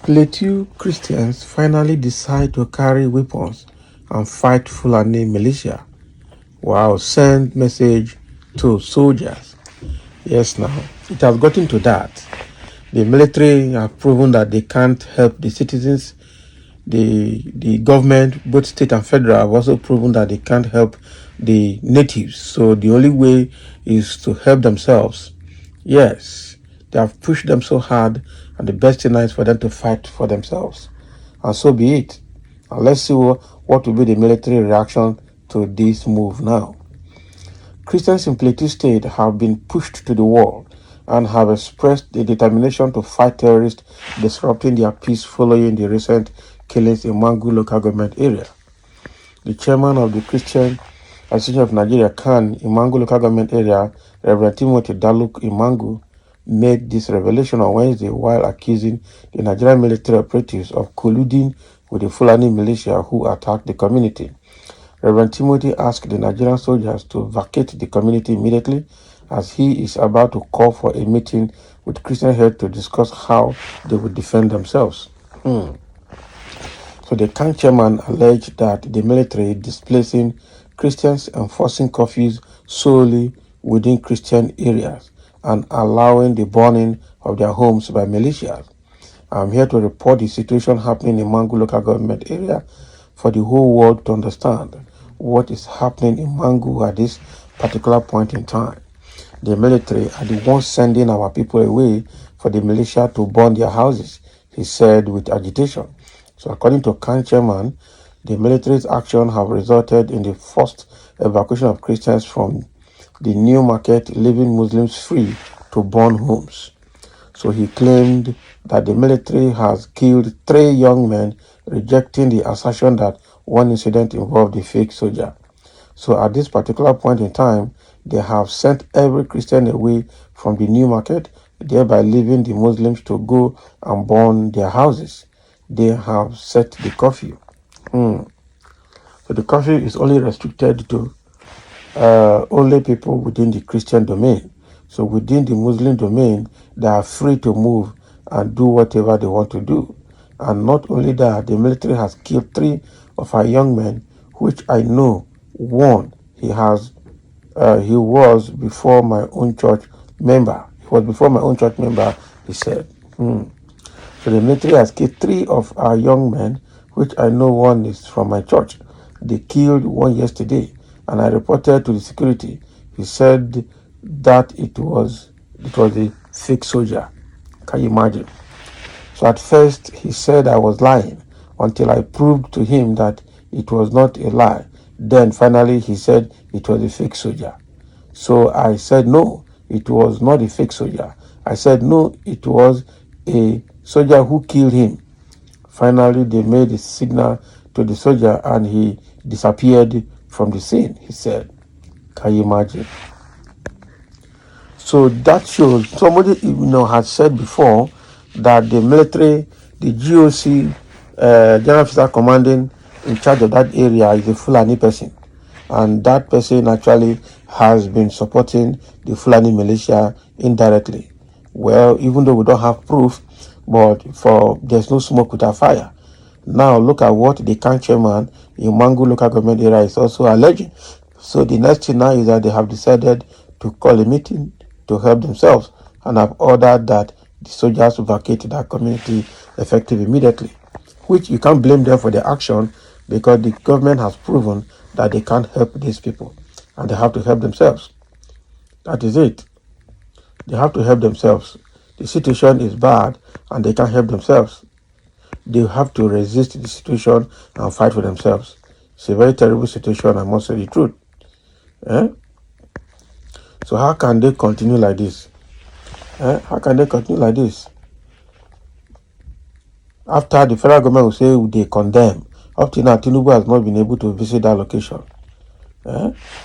Plateau Christians finally decide to carry weapons and fight Fulani militia. Wow, send message to soldiers. Yes, now, it has gotten to that. The military have proven that they can't help the citizens. The government, both state and federal, have also proven that they can't help the natives. So the only way is to help themselves. Yes, they have pushed them so hard, and the best thing now is for them to fight for themselves. And so be it. And let's see what will be the military reaction to this move now. Christians in Plateau State have been pushed to the wall and have expressed the determination to fight terrorists disrupting their peace following the recent killings in Mangu local government area. The chairman of the Christian Association of Nigeria, CAN, in Mangu local government area, Reverend Timothy Daluk in Mangu, made this revelation on Wednesday while accusing the Nigerian military operatives of colluding with the Fulani militia who attacked the community. Reverend Timothy asked the Nigerian soldiers to vacate the community immediately as he is about to call for a meeting with Christian heads to discuss how they would defend themselves. So the CAN chairman alleged that the military is displacing Christians, enforcing curfews solely within Christian areas and allowing the burning of their homes by militias. I'm here to report the situation happening in Mangu local government area for the whole world to understand what is happening in Mangu at this particular point in time. The military are the ones sending our people away for the militia to burn their houses, he said with agitation. So according to CAN chairman, the military's action have resulted in the forced evacuation of Christians from the new market, leaving Muslims free to burn homes. So he claimed that the military has killed 3 young men, rejecting the assertion that one incident involved a fake soldier. So at this particular point in time, they have sent every Christian away from the new market, thereby leaving the Muslims to go and burn their houses. They have set the curfew. So the curfew is only restricted to only people within the Christian domain. So within the Muslim domain, they are free to move and do whatever they want to do. And not only that, the military has killed 3 of our young men, which I know one he was before my own church member. He was before my own church member, he said. So the military has killed 3 of our young men, which I know one is from my church. They killed one yesterday, and I reported to the security. He said that it was a fake soldier. Can you imagine? So at first he said I was lying until I proved to him that it was not a lie. Then finally he said it was a fake soldier. So I said no, it was not a fake soldier. I said no, it was a soldier who killed him. Finally they made a signal to the soldier and he disappeared from the scene, he said. Can you imagine? So that shows somebody had said before that the military, the GOC, General Officer Commanding in charge of that area is a Fulani person. And that person actually has been supporting the Fulani militia indirectly. Well, even though we don't have proof, but there's no smoke without fire. Now look at what the CAN chairman in Mangu local government area is also alleging. So the next thing now is that they have decided to call a meeting to help themselves and have ordered that the soldiers vacate that community effective immediately, which you can't blame them for their action because the government has proven that they can't help these people and they have to help themselves. That is it. They have to help themselves. The situation is bad and they can't help themselves. They have to resist the situation and fight for themselves. It's a very terrible situation, I must say the truth. So how can they continue like this? How can they continue like this? After the federal government will say they condemn, up to now Tinubu has not been able to visit that location.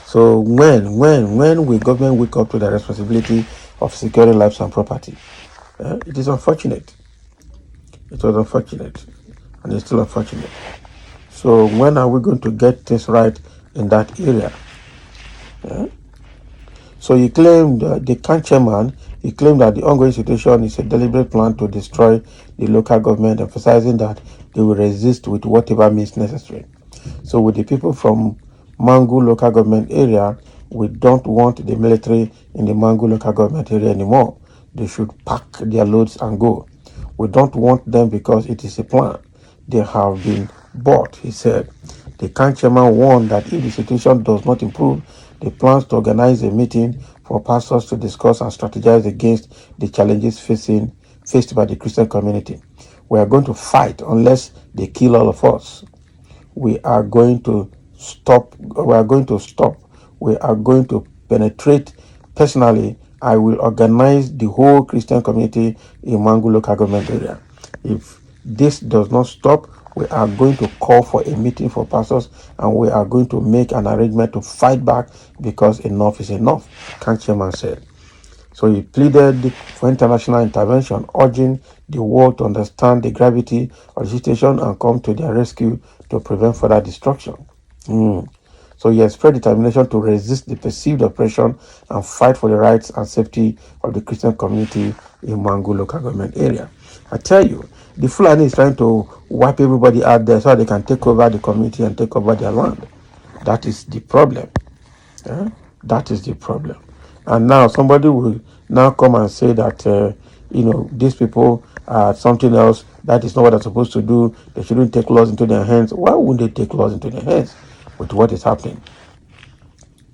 So when will government wake up to the responsibility of securing lives and property? It is unfortunate. It was unfortunate, and it's still unfortunate. So when are we going to get things right in that area? So he claimed, the camp chairman, he claimed that the ongoing situation is a deliberate plan to destroy the local government, emphasizing that they will resist with whatever means necessary. So with the people from Mangu local government area, we don't want the military in the Mangu local government area anymore. They should pack their loads and go. We don't want them because it is a plan. They have been bought, he said. The camp chairman warned that if the situation does not improve, they plans to organize a meeting for pastors to discuss and strategize against the challenges faced by the Christian community. We are going to fight unless they kill all of us. We are going to stop. We are going to stop. We are going to penetrate. Personally, I will organize the whole Christian community in Mangu local government area. If this does not stop, we are going to call for a meeting for pastors and we are going to make an arrangement to fight back because enough is enough, Camp chairman said. So he pleaded for international intervention, urging the world to understand the gravity of the situation and come to their rescue to prevent further destruction. So he expressed determination to resist the perceived oppression and fight for the rights and safety of the Christian community in Mangu local government area. I tell you, the Fulani is trying to wipe everybody out there so they can take over the community and take over their land. That is the problem. That is the problem. And now somebody will now come and say that, these people are something else. That is not what they're supposed to do. They shouldn't take laws into their hands. Why wouldn't they take laws into their hands with what is happening?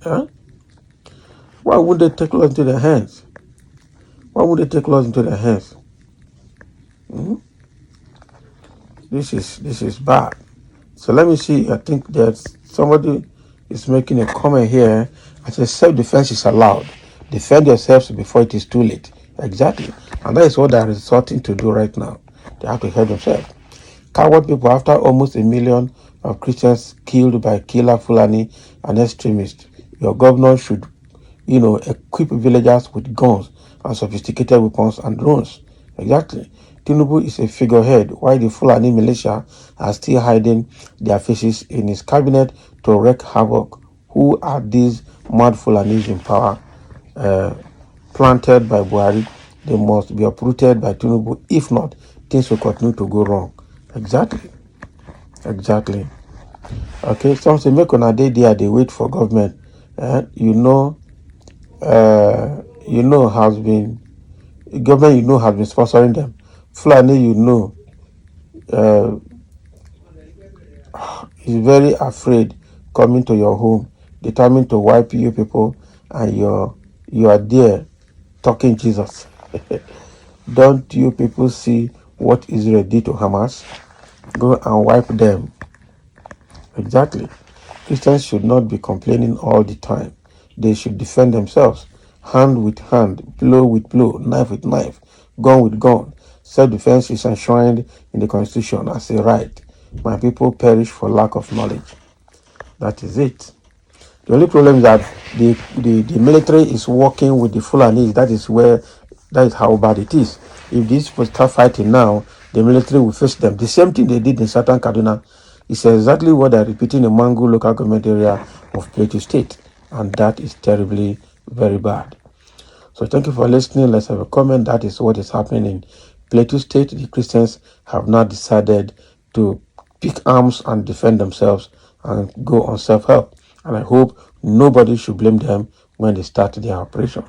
Why would they take laws into their hands? Why would they take laws into their hands? This is bad. So let me see. I think that somebody is making a comment here. I said self-defense is allowed. Defend yourselves before it is too late. Exactly. And that is what they are resorting to do right now. They have to help themselves. Coward people, after almost 1 million of Christians killed by killer Fulani and extremists, your governor should, equip villagers with guns and sophisticated weapons and drones. Exactly. Tinubu is a figurehead, while the Fulani militia are still hiding their faces in his cabinet to wreak havoc. Who are these mad Fulanis in power? Planted by Buhari, they must be uprooted by Tinubu. If not, things will continue to go wrong. Exactly. Okay, some say make una dey there, they wait for government. Has been government has been sponsoring them. Fulani, is very afraid coming to your home, determined to wipe you people, and you are there talking Jesus. Don't you people see what Israel did to Hamas? Go and wipe them. Exactly. Christians should not be complaining all the time. They should defend themselves. Hand with hand, blow with blow, knife with knife, gun with gun. Self-defense is enshrined in the Constitution as a right. My people perish for lack of knowledge. That is it. The only problem is that the military is working with the Fulani. That is how bad it is. If these people start fighting now, the military will face them. The same thing they did in Southern Kaduna is exactly what they're repeating in Mangu local government area of Plateau State. And that is terribly, very bad. So thank you for listening. Let's have a comment. That is what is happening in Plateau State. The Christians have now decided to pick arms and defend themselves and go on self-help. And I hope nobody should blame them when they start their operation.